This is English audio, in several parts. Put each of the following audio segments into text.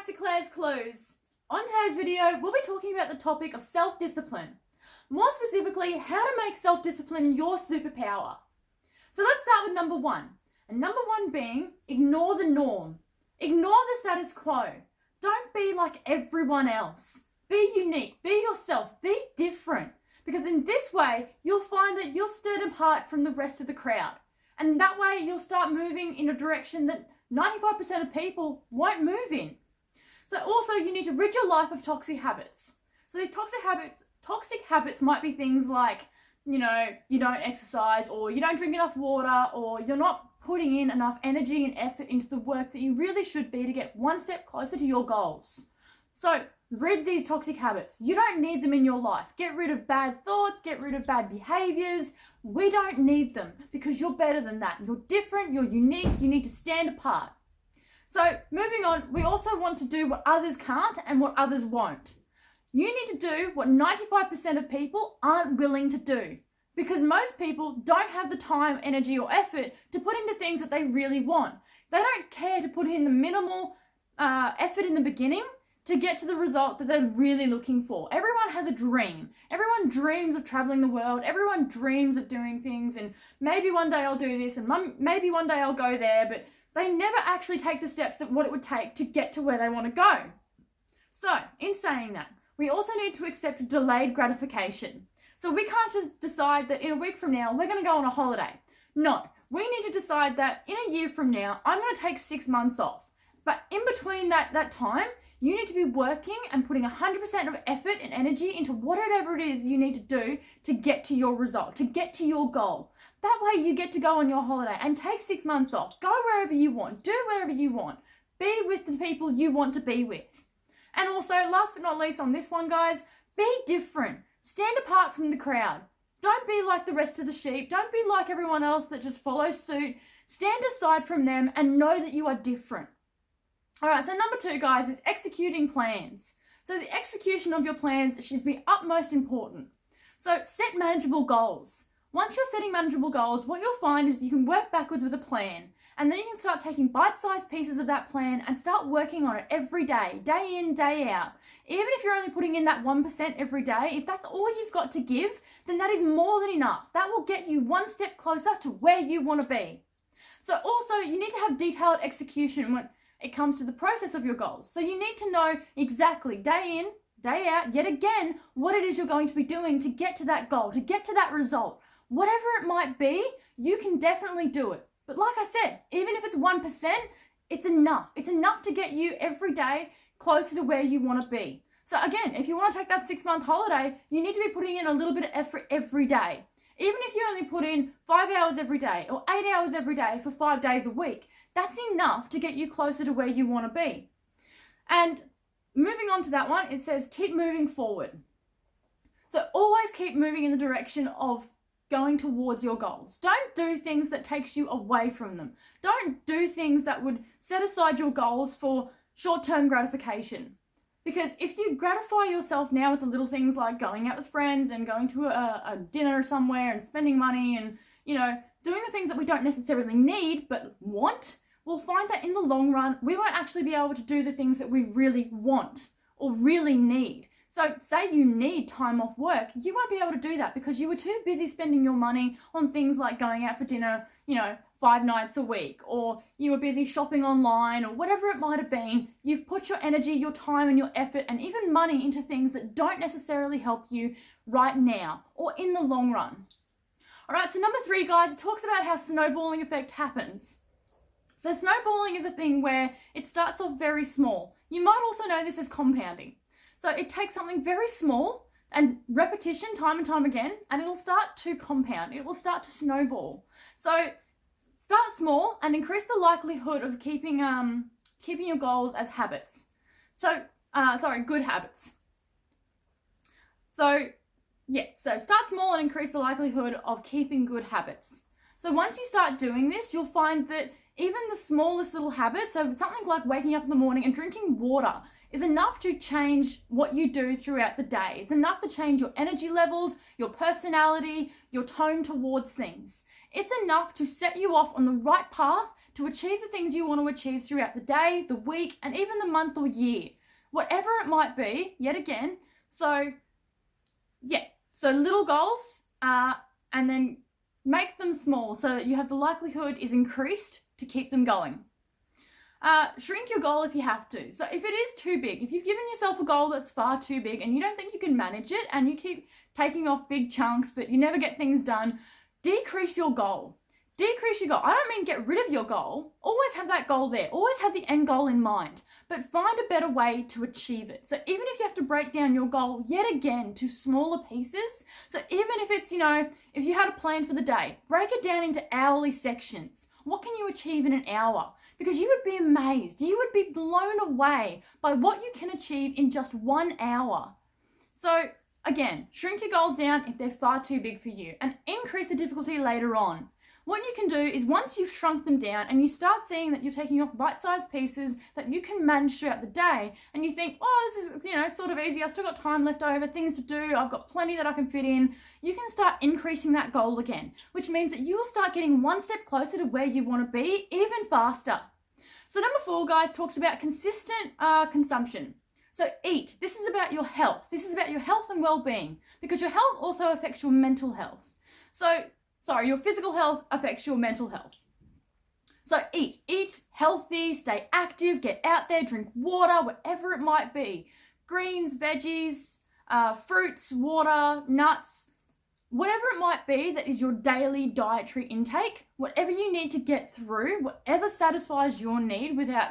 to Claire's Clues. On today's video, we'll be talking about the topic of self-discipline. More specifically, how to make self-discipline your superpower. So let's start with number one. And number one being, ignore the norm. Ignore the status quo. Don't be like everyone else. Be unique, be yourself, be different. Because in this way, you'll find that you're stood apart from the rest of the crowd. And that way, you'll start moving in a direction that 95% of people won't move in. So also, you need to rid your life of toxic habits. So these toxic habits might be things like, you don't exercise, or you don't drink enough water, or you're not putting in enough energy and effort into the work that you really should be to get one step closer to your goals. So rid these toxic habits. You don't need them in your life. Get rid of bad thoughts, get rid of bad behaviors. We don't need them because you're better than that. You're different, you're unique, you need to stand apart. So moving on, we also want to do what others can't and what others won't. You need to do what 95% of people aren't willing to do, because most people don't have the time, energy, or effort to put into things that they really want. They don't care to put in the minimal effort in the beginning to get to the result that they're really looking for. Everyone has a dream. Everyone dreams of traveling the world. Everyone dreams of doing things, and maybe one day I'll do this, and maybe one day I'll go there, but they never actually take the steps of what it would take to get to where they want to go. So, in saying that, we also need to accept delayed gratification. So we can't just decide that in a week from now, we're going to go on a holiday. No, we need to decide that in a year from now, I'm going to take 6 months off. But in between that time, you need to be working and putting 100% of effort and energy into whatever it is you need to do to get to your result, to get to your goal. That way you get to go on your holiday and take 6 months off. Go wherever you want, do whatever you want. Be with the people you want to be with. And also, last but not least on this one, guys, be different. Stand apart from the crowd. Don't be like the rest of the sheep. Don't be like everyone else that just follows suit. Stand aside from them and know that you are different. All right, so number 2, guys, is executing plans. So the execution of your plans should be utmost important. So set manageable goals. Once you're setting manageable goals, what you'll find is you can work backwards with a plan, and then you can start taking bite-sized pieces of that plan and start working on it every day, day in, day out. Even if you're only putting in that 1% every day, if that's all you've got to give, then that is more than enough. That will get you one step closer to where you want to be. So also, you need to have detailed execution when it comes to the process of your goals. So you need to know exactly, day in, day out, yet again, what it is you're going to be doing to get to that goal, to get to that result. Whatever it might be, you can definitely do it. But like I said, even if it's 1%, it's enough. It's enough to get you every day closer to where you want to be. So again, if you want to take that 6-month holiday, you need to be putting in a little bit of effort every day. Even if you only put in 5 hours every day or 8 hours every day for 5 days a week, that's enough to get you closer to where you want to be. And moving on to that one, it says keep moving forward. So always keep moving in the direction of going towards your goals. Don't do things that takes you away from them. Don't do things that would set aside your goals for short-term gratification. Because if you gratify yourself now with the little things like going out with friends and going to a dinner somewhere and spending money and, doing the things that we don't necessarily need but want, we'll find that in the long run, we won't actually be able to do the things that we really want or really need. So say you need time off work, you won't be able to do that because you were too busy spending your money on things like going out for dinner, 5 nights a week, or you were busy shopping online, or whatever it might have been. You've put your energy, your time, and your effort, and even money into things that don't necessarily help you right now or in the long run. All right, so number 3, guys, it talks about how snowballing effect happens. So snowballing is a thing where it starts off very small. You might also know this as compounding. So it takes something very small and repetition time and time again, and it'll start to compound. It will start to snowball. So start small and increase the likelihood of keeping your goals as habits. So, good habits. So start small and increase the likelihood of keeping good habits. So once you start doing this, you'll find that even the smallest little habits, so something like waking up in the morning and drinking water, is enough to change what you do throughout the day. It's enough to change your energy levels, your personality, your tone towards things. It's enough to set you off on the right path to achieve the things you want to achieve throughout the day, the week, and even the month or year. Whatever it might be, yet again. So, yeah. So little goals, and then make them small so that you have the likelihood is increased to keep them going. Shrink your goal if you have to. So if it is too big, if you've given yourself a goal that's far too big and you don't think you can manage it and you keep taking off big chunks but you never get things done, decrease your goal. Decrease your goal. I don't mean get rid of your goal. Always have that goal there. Always have the end goal in mind, but find a better way to achieve it. So even if you have to break down your goal yet again to smaller pieces, so even if it's, if you had a plan for the day, break it down into hourly sections. What can you achieve in an hour? Because you would be amazed. You would be blown away by what you can achieve in just 1 hour. So again, shrink your goals down if they're far too big for you and increase the difficulty later on. What you can do is once you've shrunk them down and you start seeing that you're taking off bite-sized pieces that you can manage throughout the day and you think, oh, this is, sort of easy. I've still got time left over, things to do. I've got plenty that I can fit in. You can start increasing that goal again, which means that you will start getting one step closer to where you want to be even faster. So number 4, guys, talks about consistent consumption. So eat. This is about your health. This is about your health and well-being because your health also affects your mental health. Your physical health affects your mental health. So eat healthy, stay active, get out there, drink water, whatever it might be. Greens, veggies, fruits, water, nuts, whatever it might be that is your daily dietary intake, whatever you need to get through, whatever satisfies your need without,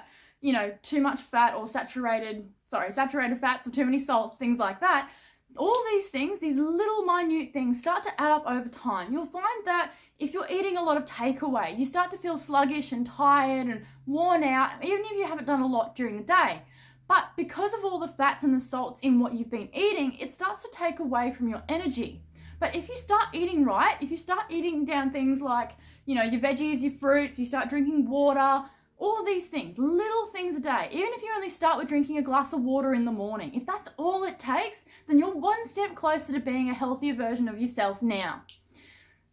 too much fat or saturated fats or too many salts, things like that. All these things, these little minute things start to add up over time. You'll find that if you're eating a lot of takeaway, you start to feel sluggish and tired and worn out, even if you haven't done a lot during the day. But because of all the fats and the salts in what you've been eating, it starts to take away from your energy. But if you start eating right, if you start eating down things like, your veggies, your fruits, you start drinking water, all these things, little things a day, even if you only start with drinking a glass of water in the morning, if that's all it takes, then you're one step closer to being a healthier version of yourself now.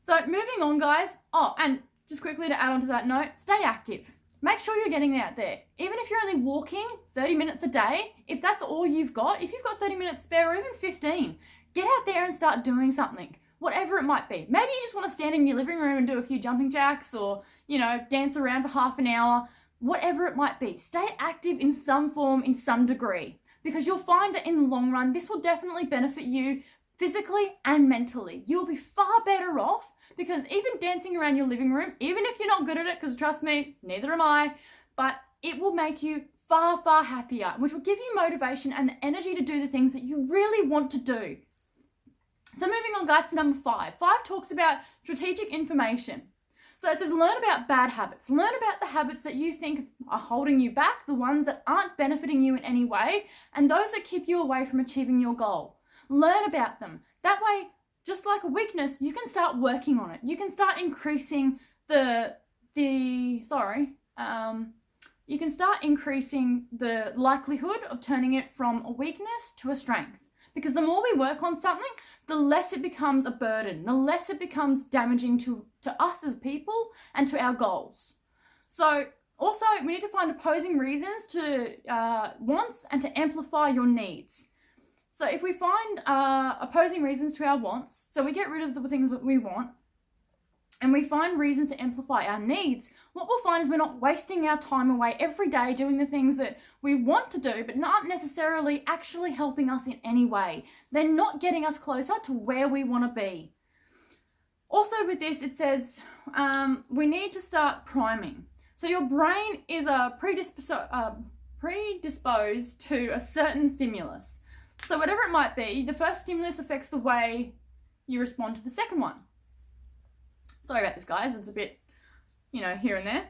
So moving on, guys. Oh, and just quickly to add on to that note, stay active. Make sure you're getting out there. Even if you're only walking 30 minutes a day, if that's all you've got, if you've got 30 minutes spare or even 15, get out there and start doing something. Whatever it might be. Maybe you just want to stand in your living room and do a few jumping jacks or, dance around for half an hour. Whatever it might be. Stay active in some form, in some degree. Because you'll find that in the long run, this will definitely benefit you physically and mentally. You'll be far better off because even dancing around your living room, even if you're not good at it, because trust me, neither am I, but it will make you far, far happier, which will give you motivation and the energy to do the things that you really want to do. So moving on, guys, to number 5. 5 talks about strategic information. So it says learn about bad habits. Learn about the habits that you think are holding you back, the ones that aren't benefiting you in any way, and those that keep you away from achieving your goal. Learn about them. That way, just like a weakness, you can start working on it. You can start increasing the likelihood of turning it from a weakness to a strength. Because the more we work on something, the less it becomes a burden, the less it becomes damaging to us as people and to our goals. So also, we need to find opposing reasons to wants and to amplify your needs. So if we find opposing reasons to our wants, so we get rid of the things that we want, and we find reasons to amplify our needs, what we'll find is we're not wasting our time away every day doing the things that we want to do, but not necessarily actually helping us in any way. They're not getting us closer to where we want to be. Also with this, it says we need to start priming. So your brain is predisposed to a certain stimulus. So whatever it might be, the first stimulus affects the way you respond to the second one. Sorry about this, guys. It's a bit, here and there.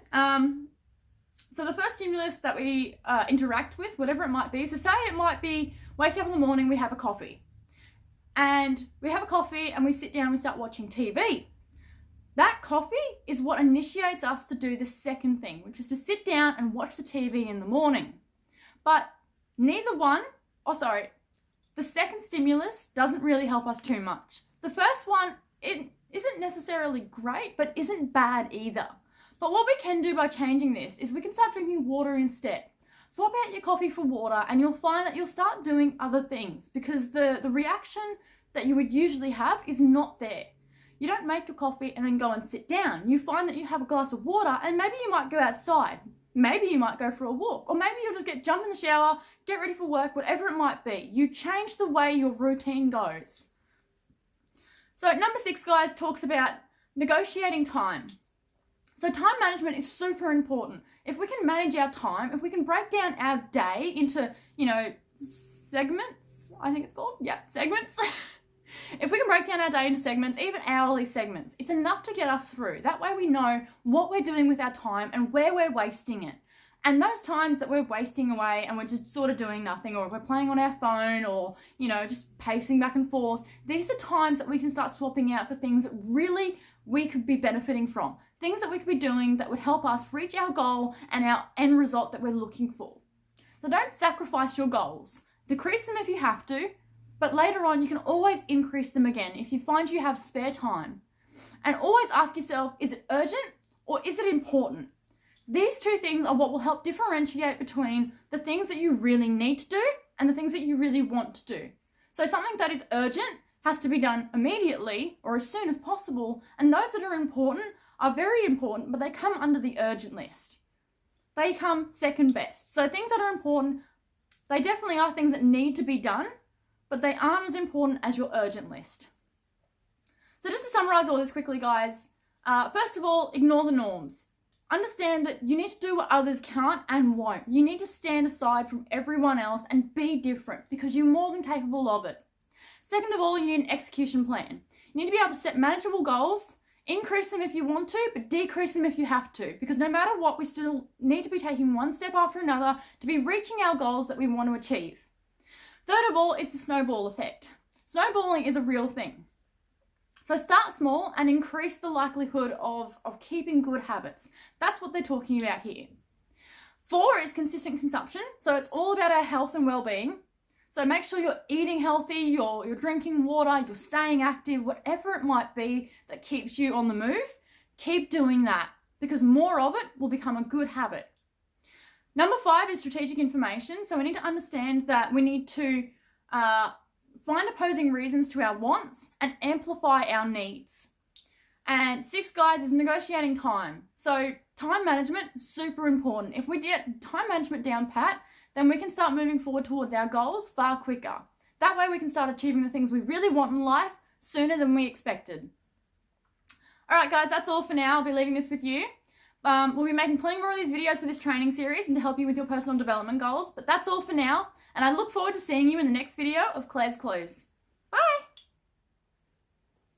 So the first stimulus that we interact with, whatever it might be, so say it might be waking up in the morning, we have a coffee. And we have a coffee and we sit down and we start watching TV. That coffee is what initiates us to do the second thing, which is to sit down and watch the TV in the morning. But the second stimulus doesn't really help us too much. The first one, it isn't necessarily great, but isn't bad either. But what we can do by changing this is we can start drinking water instead. Swap out your coffee for water and you'll find that you'll start doing other things because the reaction that you would usually have is not there. You don't make your coffee and then go and sit down. You find that you have a glass of water and maybe you might go outside. Maybe you might go for a walk, or maybe you'll just jump in the shower, get ready for work, whatever it might be. You change the way your routine goes. So number 6, guys, talks about negotiating time. So time management is super important. If we can manage our time, if we can break down our day into, segments, I think it's called, segments. If we can break down our day into segments, even hourly segments, it's enough to get us through. That way we know what we're doing with our time and where we're wasting it. And those times that we're wasting away and we're just sort of doing nothing, or we're playing on our phone, or, just pacing back and forth, these are times that we can start swapping out for things that really we could be benefiting from. Things that we could be doing that would help us reach our goal and our end result that we're looking for. So don't sacrifice your goals. Decrease them if you have to, but later on you can always increase them again if you find you have spare time. And always ask yourself, is it urgent or is it important? These two things are what will help differentiate between the things that you really need to do and the things that you really want to do. So something that is urgent has to be done immediately or as soon as possible, and those that are important are very important, but they come under the urgent list. They come second best. So things that are important, they definitely are things that need to be done, but they aren't as important as your urgent list. So just to summarize all this quickly, guys, first of all, ignore the norms. Understand that you need to do what others can't and won't. You need to stand aside from everyone else and be different because you're more than capable of it. Second of all, you need an execution plan. You need to be able to set manageable goals, increase them if you want to, but decrease them if you have to, because no matter what, we still need to be taking one step after another to be reaching our goals that we want to achieve. Third of all, it's the snowball effect. Snowballing is a real thing. So start small and increase the likelihood of keeping good habits. That's what they're talking about here. 4 is consistent consumption. So it's all about our health and well-being. So make sure you're eating healthy, you're drinking water, you're staying active, whatever it might be that keeps you on the move, keep doing that because more of it will become a good habit. Number 5 is strategic information. So we need to understand that we need to find opposing reasons to our wants and amplify our needs. And 6, guys, is negotiating time. So time management is super important. If we get time management down pat, then we can start moving forward towards our goals far quicker. That way we can start achieving the things we really want in life sooner than we expected. All right, guys, that's all for now. I'll be leaving this with you. We'll be making plenty more of these videos for this training series and to help you with your personal development goals, but that's all for now. And I look forward to seeing you in the next video of Claire's Clues.